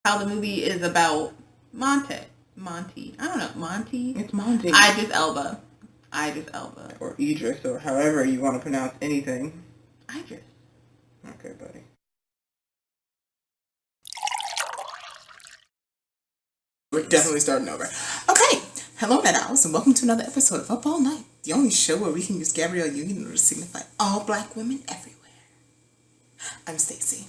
how the movie is about Monty. I don't know. Monty? It's Monty. Idris Elba. Or Idris, or however you want to pronounce anything. Idris. Okay, buddy. We're definitely starting over. Okay. Hello, Night Owls, and welcome to another episode of Up All Night, the only show where we can use Gabrielle Union in order to signify all black women everywhere. I'm Stacey.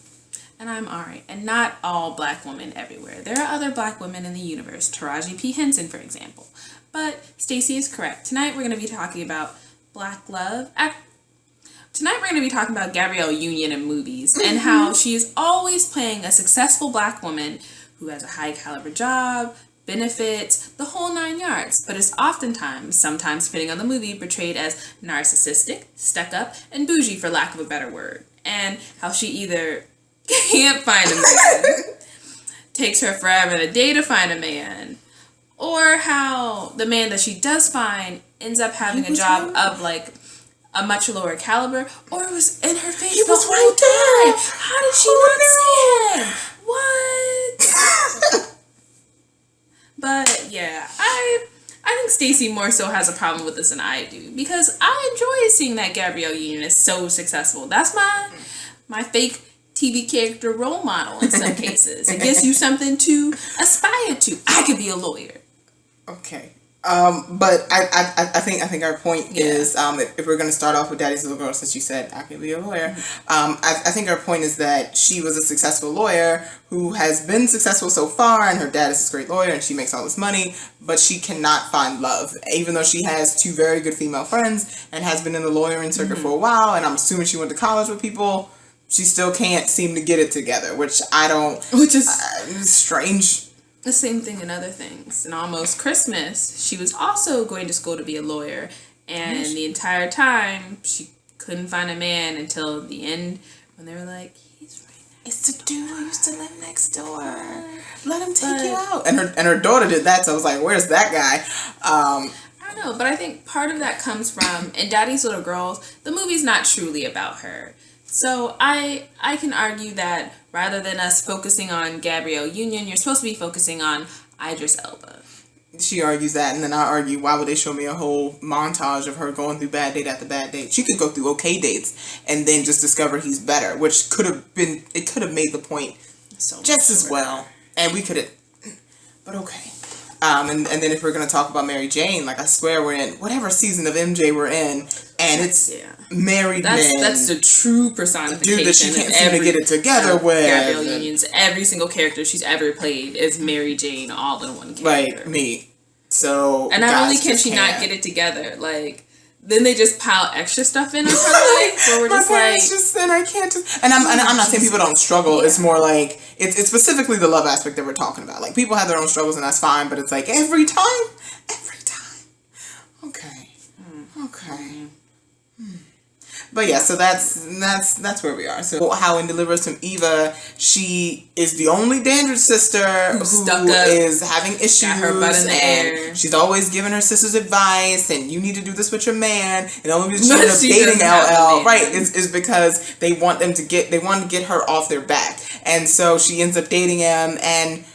And I'm Ari, and not all black women everywhere. There are other black women in the universe, Taraji P. Henson, for example. But Stacey is correct. Tonight we're going to be talking about black love. Tonight we're going to be talking about Gabrielle Union in movies and how she is always playing a successful black woman who has a high caliber job, benefits, the whole 9 yards, but is oftentimes, sometimes depending on the movie, portrayed as narcissistic, stuck up, and bougie for lack of a better word. And how she either can't find a man, takes her forever and a day to find a man, or how the man that she does find ends up having a job of like a much lower caliber, or it was in her face the whole time. How did she not see him? What? But yeah, I think Stacey more so has a problem with this than I do, because I enjoy seeing that Gabrielle Union is so successful. That's my fake TV character role model in some cases. It gives you something to aspire to. I could be a lawyer. Okay. But I think our point is, if we're going to start off with Daddy's Little Girl, since you said I could be a lawyer, I think our point is that she was a successful lawyer who has been successful so far, and her dad is this great lawyer, and she makes all this money, but she cannot find love, even though she has two very good female friends and has been in the lawyering circuit for a while, and I'm assuming she went to college with people. She still can't seem to get it together, which is strange. The same thing in other things. In Almost Christmas, she was also going to school to be a lawyer, and the entire time she couldn't find a man until the end when they were like, he's right there. It's the dude who used to live next door. Let him take you out. And her daughter did that, so I was like, where's that guy? I don't know, but I think part of that comes from, in Daddy's Little Girls, the movie's not truly about her. So I can argue that rather than us focusing on Gabrielle Union, you're supposed to be focusing on Idris Elba. She argues that, and then I argue, why would they show me a whole montage of her going through bad date after bad date? She could go through okay dates and then just discover he's better, which could have made the point so just as well. And we could have, but okay. And then if we're going to talk about Mary Jane, like I swear we're in whatever season of MJ we're in, and it's married men. That's the true personification. Dude that she can't seem to get it together with. Gabrielle Union's every single character she's ever played is Mary Jane, all in one character. Like me. So and not only can she not get it together, like then they just pile extra stuff in on her life, where we're just like, just then I can't just. And I'm not saying people don't struggle. Yeah. It's more like it's specifically the love aspect that we're talking about. Like people have their own struggles and that's fine, but it's like every time. Okay. Okay. But yeah, so that's where we are. So how in Deliverance from Eva, she is the only Dandridge sister who is having issues. Got her butt in the air. She's always giving her sisters advice, and you need to do this with your man. And the only reason she ended up dating LL, right, is because they want to get her off their back. And so she ends up dating him, and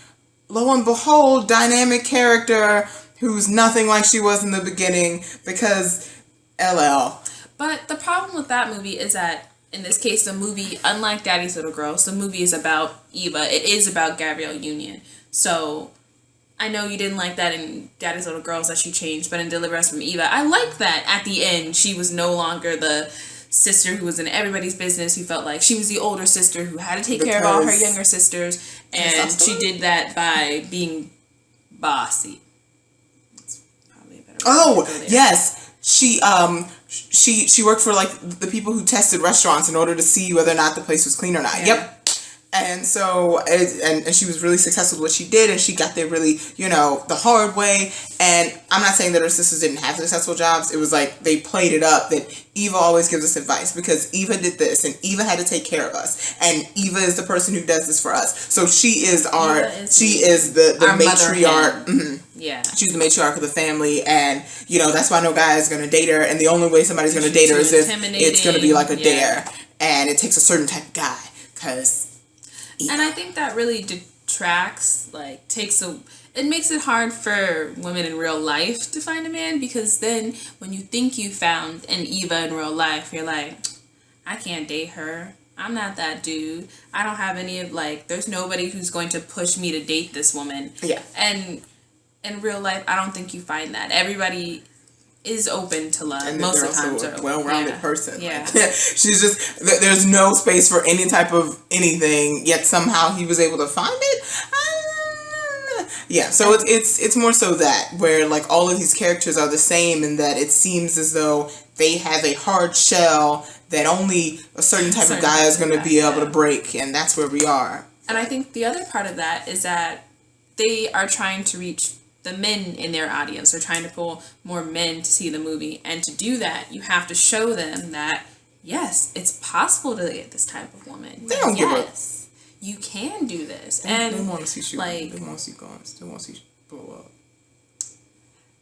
lo and behold, dynamic character who's nothing like she was in the beginning because LL. But the problem with that movie is that, in this case, the movie, unlike Daddy's Little Girls, the movie is about Eva. It is about Gabrielle Union. So, I know you didn't like that in Daddy's Little Girls that she changed, but in Deliver Us from Eva, I liked that at the end she was no longer the sister who was in everybody's business, who felt like she was the older sister who had to take care of all her younger sisters, and she did that by being bossy. That's probably a better way to go there. Yes! She worked for like the people who tested restaurants in order to see whether or not the place was clean or not. Yeah. Yep. And so, and she was really successful with what she did, and she got there really, the hard way. And I'm not saying that her sisters didn't have successful jobs. It was like they played it up that Eva always gives us advice because Eva did this, and Eva had to take care of us, and Eva is the person who does this for us. So she is the matriarch. Mm-hmm. Yeah. She's the matriarch of the family, and, that's why no guy is going to date her, and the only way somebody's going to date her is if it's going to be like a dare, and it takes a certain type of guy, because And I think that really subtracts, like it makes it hard for women in real life to find a man, because then when you think you found an Eva in real life, you're like, I can't date her. I'm not that dude. I don't have any of, like, there's nobody who's going to push me to date this woman. Yeah. And in real life, I don't think you find that. Everybody is open to love. And most they're of the also times a well-rounded person. Yeah. Like, she's just, there's no space for any type of anything, yet somehow he was able to find it. Yeah, so it's more so that, where like all of these characters are the same, in that it seems as though they have a hard shell that only a certain type of guy is going to be able to break, and that's where we are. And I think the other part of that is that they are trying to reach the men in their audience. They're trying to pull more men to see the movie, and to do that, you have to show them that, yes, it's possible to get this type of woman. They don't give up. You can do this. They want to see shooting. Like, they want to see guns. They want to see blow up.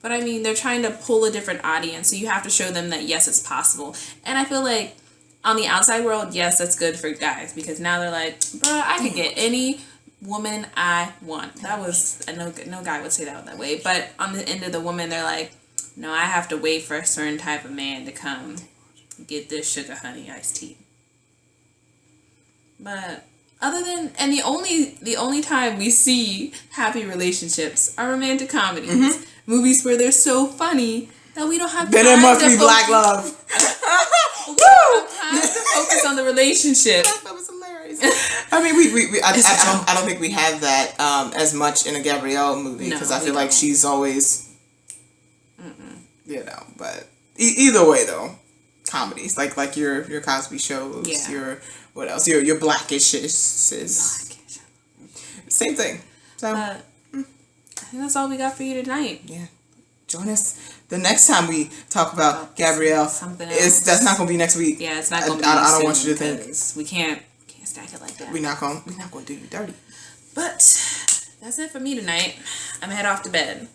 But I mean, they're trying to pull a different audience, so you have to show them that, yes, it's possible. And I feel like on the outside world, yes, that's good for guys, because now they're like, bruh, I can get any woman I want. That was, no guy would say that way. But on the end of the woman, they're like, no, I have to wait for a certain type of man to come get this sugar honey iced tea. But other than, and the only time we see happy relationships are romantic comedies. Mm-hmm. Movies where they're so funny that we don't have time. Then it must be black love. We don't have time to focus on the relationship. That was hilarious. I mean, I don't think we have that as much in a Gabrielle movie, because I feel like she's always, you know. But either way, though, comedies like your Cosby shows, your what else? Your Blackish. Same thing. So I think that's all we got for you tonight. Yeah. Join us the next time we talk about Gabrielle. Something else. That's not going to be next week. Yeah, it's not going to be. I don't want you to think we can't stack it like that. We're not going to do you dirty. But that's it for me tonight. I'm head off to bed.